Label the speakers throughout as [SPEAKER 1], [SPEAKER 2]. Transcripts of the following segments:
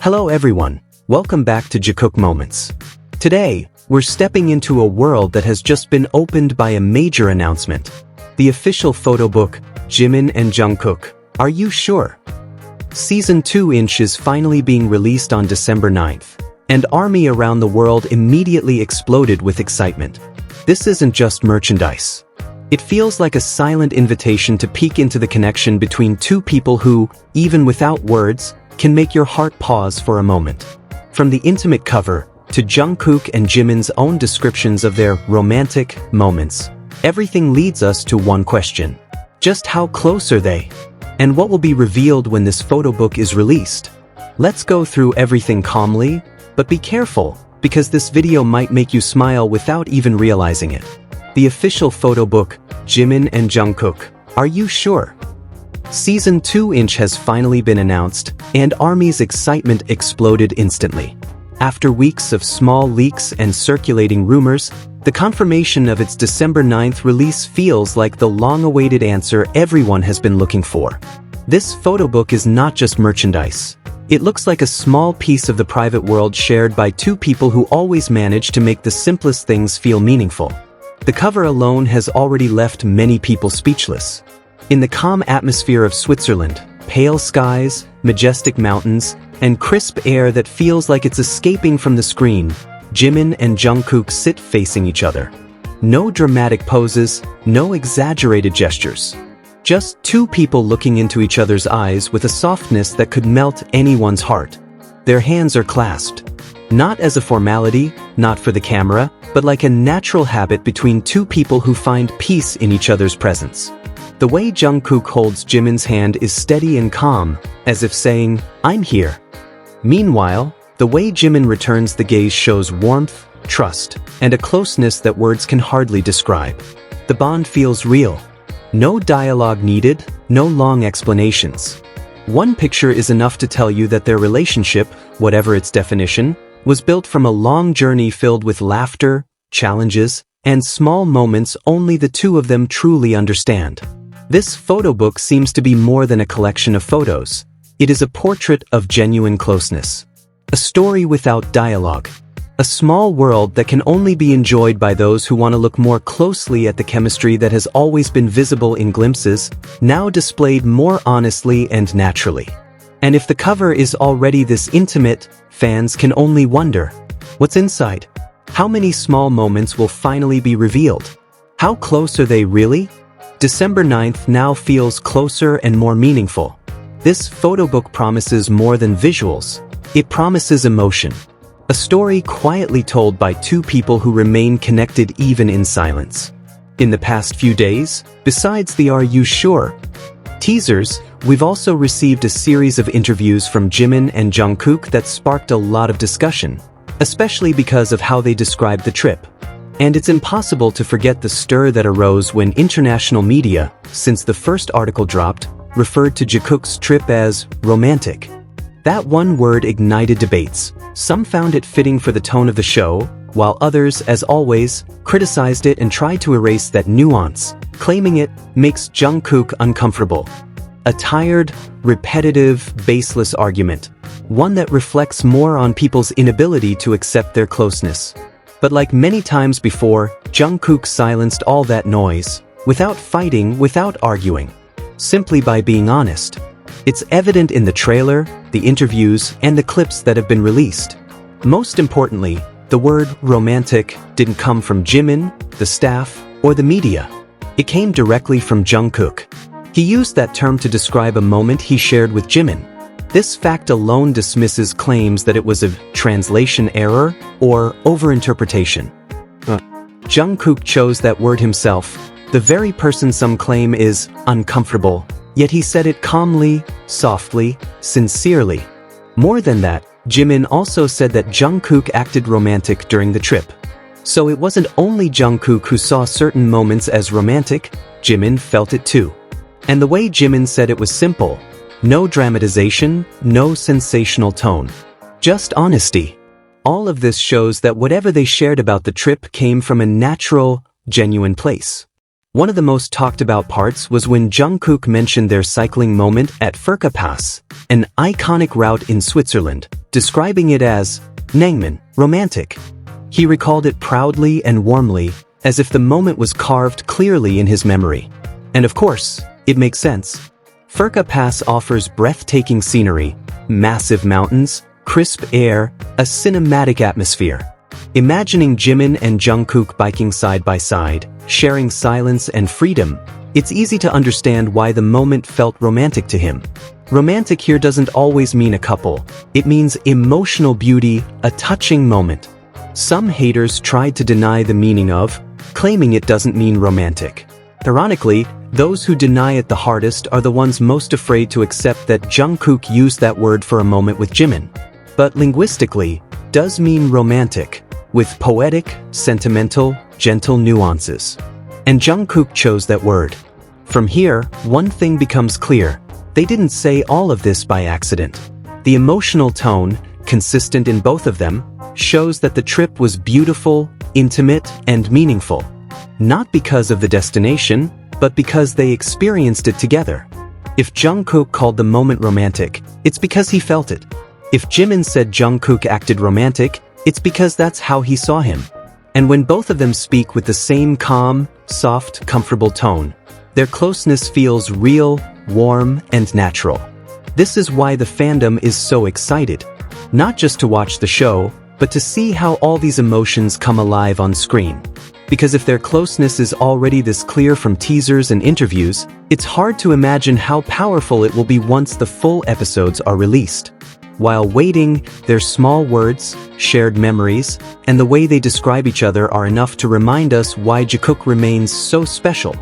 [SPEAKER 1] Hello everyone, welcome back to Jikook Moments. Today, we're stepping into a world that has just been opened by a major announcement. The official photobook, Jimin and Jungkook. Are you sure? Season 2 is finally being released on December 9th, and ARMY around the world immediately exploded with excitement. This isn't just merchandise. It feels like a silent invitation to peek into the connection between two people who, even without words, can make your heart pause for a moment. From the intimate cover, to Jungkook and Jimin's own descriptions of their romantic moments, everything leads us to one question. Just how close are they? And what will be revealed when this photobook is released? Let's go through everything calmly, but be careful, because this video might make you smile without even realizing it. The official photobook, Jimin and Jungkook. Are you sure? Season 2 has finally been announced, and ARMY's excitement exploded instantly. After weeks of small leaks and circulating rumors, the confirmation of its December 9th release feels like the long-awaited answer everyone has been looking for. This photobook is not just merchandise. It looks like a small piece of the private world shared by two people who always manage to make the simplest things feel meaningful. The cover alone has already left many people speechless. In the calm atmosphere of Switzerland, pale skies, majestic mountains, and crisp air that feels like it's escaping from the screen, Jimin and Jungkook sit facing each other. No dramatic poses, no exaggerated gestures. Just two people looking into each other's eyes with a softness that could melt anyone's heart. Their hands are clasped. Not as a formality, not for the camera, but like a natural habit between two people who find peace in each other's presence. The way Jungkook holds Jimin's hand is steady and calm, as if saying, "I'm here." Meanwhile, the way Jimin returns the gaze shows warmth, trust, and a closeness that words can hardly describe. The bond feels real. No dialogue needed, no long explanations. One picture is enough to tell you that their relationship, whatever its definition, was built from a long journey filled with laughter, challenges, and small moments only the two of them truly understand. This photobook seems to be more than a collection of photos. It is a portrait of genuine closeness. A story without dialogue. A small world that can only be enjoyed by those who want to look more closely at the chemistry that has always been visible in glimpses, now displayed more honestly and naturally. And if the cover is already this intimate, fans can only wonder, what's inside? How many small moments will finally be revealed? How close are they really? December 9th now feels closer and more meaningful. This photobook promises more than visuals. It promises emotion. A story quietly told by two people who remain connected even in silence. In the past few days, besides the "Are you sure?" teasers, we've also received a series of interviews from Jimin and Jungkook that sparked a lot of discussion, especially because of how they described the trip. And it's impossible to forget the stir that arose when international media, since the first article dropped, referred to Jikook's trip as romantic. That one word ignited debates. Some found it fitting for the tone of the show, while others, as always, criticized it and tried to erase that nuance, claiming it makes Jungkook uncomfortable. A tired, repetitive, baseless argument. One that reflects more on people's inability to accept their closeness. But like many times before, Jungkook silenced all that noise, without fighting, without arguing. Simply by being honest. It's evident in the trailer, the interviews, and the clips that have been released. Most importantly, the word romantic didn't come from Jimin, the staff, or the media. It came directly from Jungkook. He used that term to describe a moment he shared with Jimin. This fact alone dismisses claims that it was a translation error or overinterpretation. Jungkook chose that word himself, the very person some claim is uncomfortable, yet he said it calmly, softly, sincerely. More than that, Jimin also said that Jungkook acted romantic during the trip. So it wasn't only Jungkook who saw certain moments as romantic, Jimin felt it too. And the way Jimin said it was simple. No dramatization, no sensational tone. Just honesty. All of this shows that whatever they shared about the trip came from a natural, genuine place. One of the most talked about parts was when Jungkook mentioned their cycling moment at Furka Pass, an iconic route in Switzerland, describing it as Nangman, romantic. He recalled it proudly and warmly, as if the moment was carved clearly in his memory. And of course, it makes sense. Furka Pass offers breathtaking scenery, massive mountains, crisp air, a cinematic atmosphere. Imagining Jimin and Jungkook biking side by side, sharing silence and freedom, it's easy to understand why the moment felt romantic to him. Romantic here doesn't always mean a couple. It means emotional beauty, a touching moment. Some haters tried to deny the meaning of, claiming it doesn't mean romantic. Ironically, those who deny it the hardest are the ones most afraid to accept that Jungkook used that word for a moment with Jimin. But linguistically, does mean romantic, with poetic, sentimental, gentle nuances. And Jungkook chose that word. From here, one thing becomes clear. They didn't say all of this by accident. The emotional tone, consistent in both of them, shows that the trip was beautiful, intimate, and meaningful. Not because of the destination, but because they experienced it together. If Jungkook called the moment romantic, it's because he felt it. If Jimin said Jungkook acted romantic, it's because that's how he saw him. And when both of them speak with the same calm, soft, comfortable tone, their closeness feels real, warm, and natural. This is why the fandom is so excited. Not just to watch the show, but to see how all these emotions come alive on screen. Because if their closeness is already this clear from teasers and interviews, it's hard to imagine how powerful it will be once the full episodes are released. While waiting, their small words, shared memories, and the way they describe each other are enough to remind us why Jikook remains so special.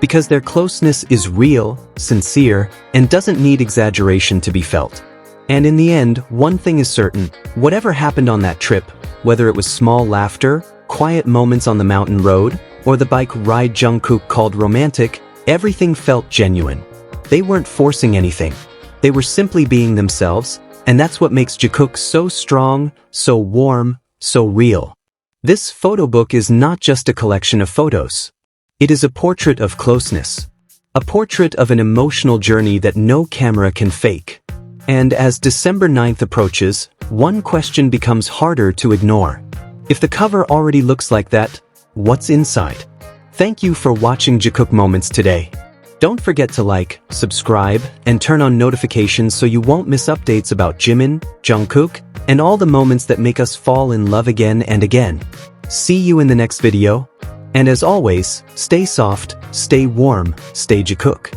[SPEAKER 1] Because their closeness is real, sincere, and doesn't need exaggeration to be felt. And in the end, one thing is certain, whatever happened on that trip, whether it was small laughter, quiet moments on the mountain road, or the bike ride Jungkook called romantic, everything felt genuine. They weren't forcing anything. They were simply being themselves, and that's what makes Jikook so strong, so warm, so real. This photobook is not just a collection of photos. It is a portrait of closeness. A portrait of an emotional journey that no camera can fake. And as December 9th approaches, one question becomes harder to ignore. If the cover already looks like that, what's inside? Thank you for watching Jikook Moments today. Don't forget to like, subscribe, and turn on notifications so you won't miss updates about Jimin, Jungkook, and all the moments that make us fall in love again and again. See you in the next video. And as always, stay soft, stay warm, stay Jikook.